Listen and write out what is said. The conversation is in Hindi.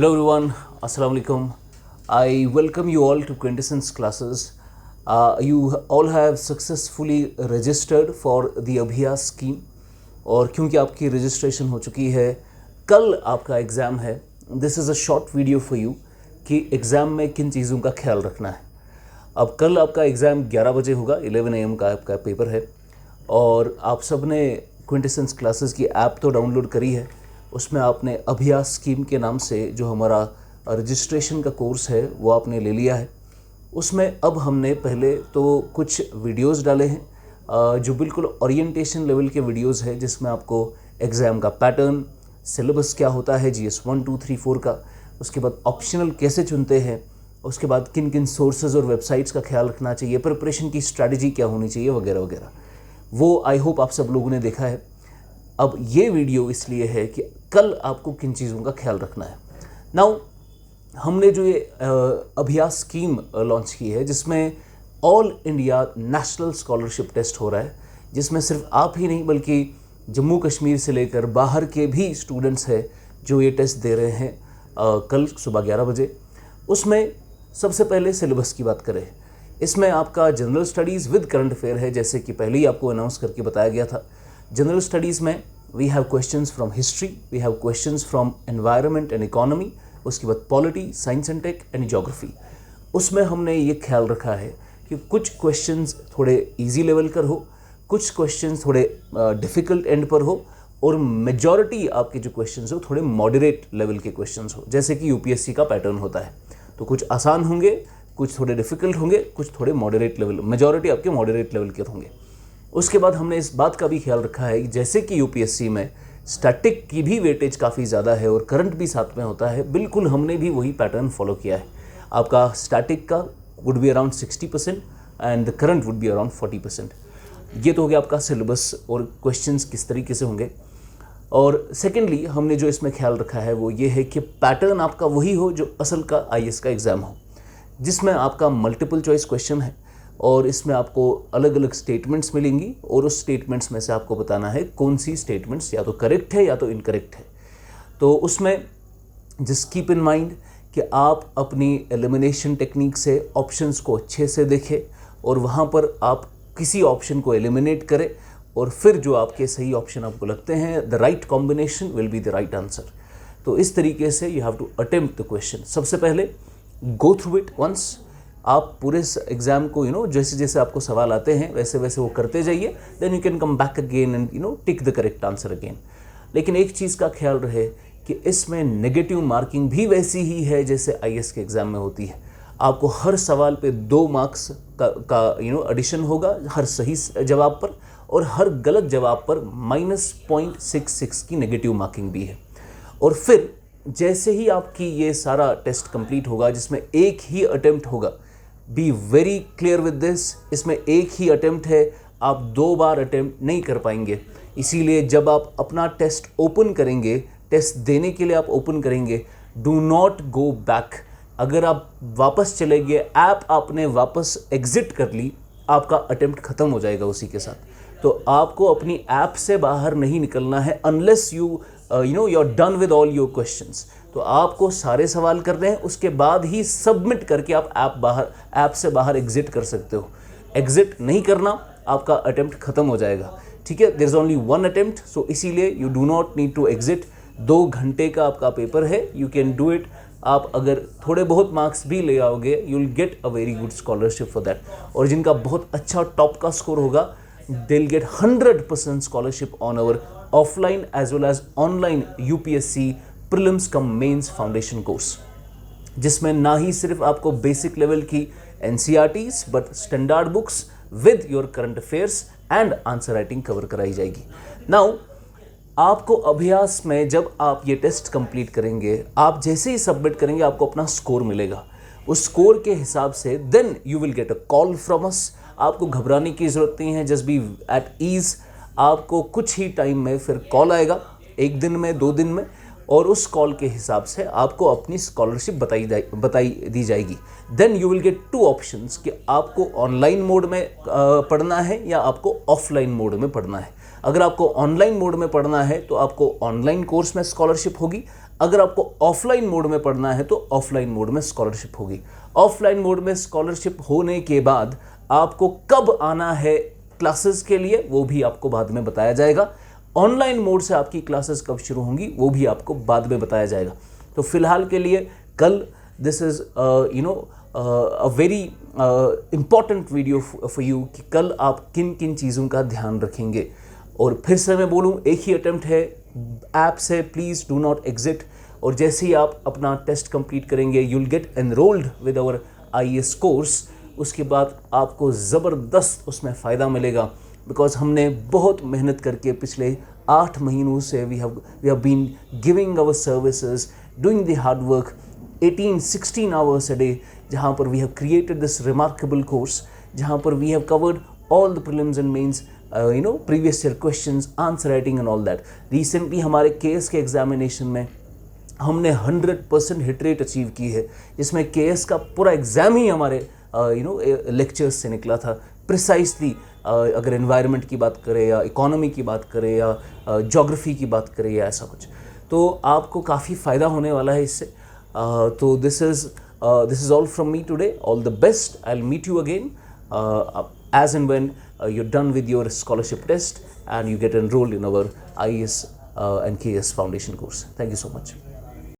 Hello everyone, Assalamu alaikum. I welcome you all to Quintessence classes. You all have successfully registered for the अभ्यास स्कीम और क्योंकि आपकी रजिस्ट्रेशन हो चुकी है, कल आपका एग्ज़ाम है. This is a short video for you कि एग्ज़ाम में किन चीज़ों का ख्याल रखना है. अब कल आपका एग्ज़ाम 11 बजे होगा, 11 AM का आपका पेपर है और आप सब ने क्विंटेसेंस क्लासेस की ऐप तो डाउनलोड करी है. उसमें आपने अभ्यास स्कीम के नाम से जो हमारा रजिस्ट्रेशन का कोर्स है वो आपने ले लिया है. उसमें अब हमने पहले तो कुछ वीडियोस डाले हैं जो बिल्कुल ओरिएंटेशन लेवल के वीडियोस हैं, जिसमें आपको एग्ज़ाम का पैटर्न, सिलेबस क्या होता है GS 1, 2, 3, 4 का, उसके बाद ऑप्शनल कैसे चुनते हैं, उसके बाद किन किन सोर्सेज और वेबसाइट्स का ख्याल रखना चाहिए, प्रिपरेशन की स्ट्रैटेजी क्या होनी चाहिए वगैरह वगैरह. वो आई होप आप सब लोगों ने देखा है. अब ये वीडियो इसलिए है कि कल आपको किन चीज़ों का ख्याल रखना है. नाउ हमने जो ये अभ्यास स्कीम लॉन्च की है, जिसमें all India national scholarship test हो रहा है, जिसमें सिर्फ आप ही नहीं बल्कि जम्मू कश्मीर से लेकर बाहर के भी स्टूडेंट्स हैं जो ये टेस्ट दे रहे हैं कल सुबह 11 बजे. उसमें सबसे पहले सिलेबस की बात करें. इसमें आपका general studies with current affair है, जैसे कि पहले ही आपको अनाउंस करके बताया गया था. जनरल स्टडीज़ में we have questions from history, we have questions from environment and economy, उसके बाद polity, science and tech and geography. उसमें हमने ये ख्याल रखा है कि कुछ क्वेश्चंस थोड़े इजी लेवल कर हो, कुछ क्वेश्चंस थोड़े डिफ़िकल्ट एंड पर हो और मेजॉरिटी आपके जो क्वेश्चंस हो थोड़े मॉडरेट लेवल के क्वेश्चंस हो, जैसे कि यूपीएससी का पैटर्न होता है. तो कुछ आसान होंगे, कुछ थोड़े डिफ़िकल्ट होंगे, कुछ थोड़े मॉडरेट लेवल, मेजॉरिटी आपके मॉडरेट लेवल के होंगे. उसके बाद हमने इस बात का भी ख्याल रखा है कि जैसे कि यूपीएससी में स्टैटिक की भी वेटेज काफ़ी ज़्यादा है और करंट भी साथ में होता है, बिल्कुल हमने भी वही पैटर्न फॉलो किया है. आपका स्टैटिक का would be around 60% and the current would be around 40%. ये तो हो गया आपका सिलेबस और क्वेश्चंस किस तरीके से होंगे. और सेकेंडली हमने जो इसमें ख्याल रखा है वो ये है कि पैटर्न आपका वही हो जो असल का आईएएस का एग्ज़ाम हो, जिसमें आपका मल्टीपल चॉइस क्वेश्चन है और इसमें आपको अलग अलग स्टेटमेंट्स मिलेंगी और उस स्टेटमेंट्स में से आपको बताना है कौन सी स्टेटमेंट्स या तो करेक्ट है या तो इनकरेक्ट है. तो उसमें जस्ट कीप इन माइंड कि आप अपनी एलिमिनेशन टेक्निक से ऑप्शंस को अच्छे से देखें और वहाँ पर आप किसी ऑप्शन को एलिमिनेट करें और फिर जो आपके सही ऑप्शन आपको लगते हैं, the right combination will be the right answer. तो इस तरीके से you have to attempt the question. सबसे पहले गो थ्रू इट वंस. आप पूरे एग्ज़ाम को जैसे जैसे आपको सवाल आते हैं वैसे वैसे वो करते जाइए. Then you can come back again and tick the correct answer again. लेकिन एक चीज़ का ख्याल रहे कि इसमें नेगेटिव मार्किंग भी वैसी ही है जैसे आईएएस के एग्ज़ाम में होती है. आपको हर सवाल पे 2 मार्क्स का एडिशन होगा हर सही जवाब पर, और हर गलत जवाब पर -0.66 की नेगेटिव मार्किंग भी है. और फिर जैसे ही आपकी ये सारा टेस्ट कंप्लीट होगा, जिसमें एक ही अटेम्प्ट होगा, be very clear with this, इसमें एक ही अटेम्प्ट है, आप 2 बार अटेम्प्ट नहीं कर पाएंगे. इसीलिए जब आप अपना टेस्ट ओपन करेंगे, टेस्ट देने के लिए आप ओपन करेंगे, डू नॉट गो बैक. अगर आप वापस चले गए, ऐप आपने वापस एग्जिट कर ली, आपका अटेम्प्ट ख़त्म हो जाएगा उसी के साथ. तो आपको अपनी ऐप से बाहर नहीं निकलना है unless you are done with all your questions. तो आपको सारे सवाल करने हैं, उसके बाद ही सबमिट करके आप ऐप से बाहर एग्जिट कर सकते हो. एग्जिट नहीं करना, आपका अटेम्प्ट ख़त्म हो जाएगा. ठीक है, there is only 1 attempt, so इसीलिए you do not need to exit. 2 घंटे का आपका पेपर है, यू कैन डू इट. आप अगर थोड़े बहुत मार्क्स भी ले आओगे, you will get a very good scholarship for that. और जिनका बहुत अच्छा टॉप का स्कोर होगा, they will get 100% scholarship on our offline as well as online UPSC prelims cum mains foundation course, जिसमें ना ही सिर्फ आपको बेसिक लेवल की NCERTs but standard books with your current affairs and answer writing cover कराई जाएगी. नाउ आपको अभ्यास में जब आप ये टेस्ट कंप्लीट करेंगे, आप जैसे ही सबमिट करेंगे, आपको अपना स्कोर मिलेगा. उस स्कोर के हिसाब से then you will get a call from us. आपको घबराने की ज़रूरत नहीं है, जस्ट बी एट ईज. आपको कुछ ही टाइम में फिर कॉल आएगा, 1 दिन में, 2 दिन में, और उस कॉल के हिसाब से आपको अपनी स्कॉलरशिप बताई दी जाएगी। Then you will get 2 options कि आपको ऑनलाइन मोड में पढ़ना है या आपको ऑफलाइन मोड में पढ़ना है। अगर आपको ऑनलाइन मोड में पढ़ना है तो आपको ऑनलाइन कोर्स में स्कॉलरशिप होगी, अगर आपको ऑफलाइन मोड में पढ़ना है तो ऑफलाइन मोड में स्कॉलरशिप होगी। ऑफलाइन मोड में स्कॉलरशिप होने के बाद आपको कब आना है क्लासेस के लिए वो भी आपको बाद में बताया जाएगा। ऑनलाइन मोड से आपकी क्लासेस कब शुरू होंगी वो भी आपको बाद में बताया जाएगा। तो फिलहाल के लिए कल this is a very important video for you कि कल आप किन किन चीज़ों का ध्यान रखेंगे। और फिर से मैं बोलूँ, एक ही अटेम्प्ट है, ऐप से प्लीज़ डू नॉट एग्जिट। और जैसे ही आप अपना टेस्ट कंप्लीट करेंगे you will get enrolled with our IAS course. उसके बाद आपको ज़बरदस्त उसमें फ़ायदा मिलेगा, बिकॉज हमने बहुत मेहनत करके पिछले 8 महीनों से we have been giving our services, doing the hard work 18-16 hours a day, जहाँ पर we have created this remarkable course, जहाँ पर we have covered all the prelims and mains, previous year questions, answer writing and all that. Recently हमारे केएस के एग्जामिनेशन में हमने 100% हिट रेट अचीव की है, जिसमें केएस का पूरा एग्ज़ाम ही हमारे लेक्चर्स से निकला था प्रिसाइसली। अगर एनवायरनमेंट की बात करें या इकोनॉमी की बात करें या ज्योग्राफी की बात करें या ऐसा कुछ, तो आपको काफ़ी फ़ायदा होने वाला है इससे। तो this is all from me today. All the best. I will meet you again as and when you're done with your scholarship test and you get enrolled in our IAS and KS foundation course. Thank you so much.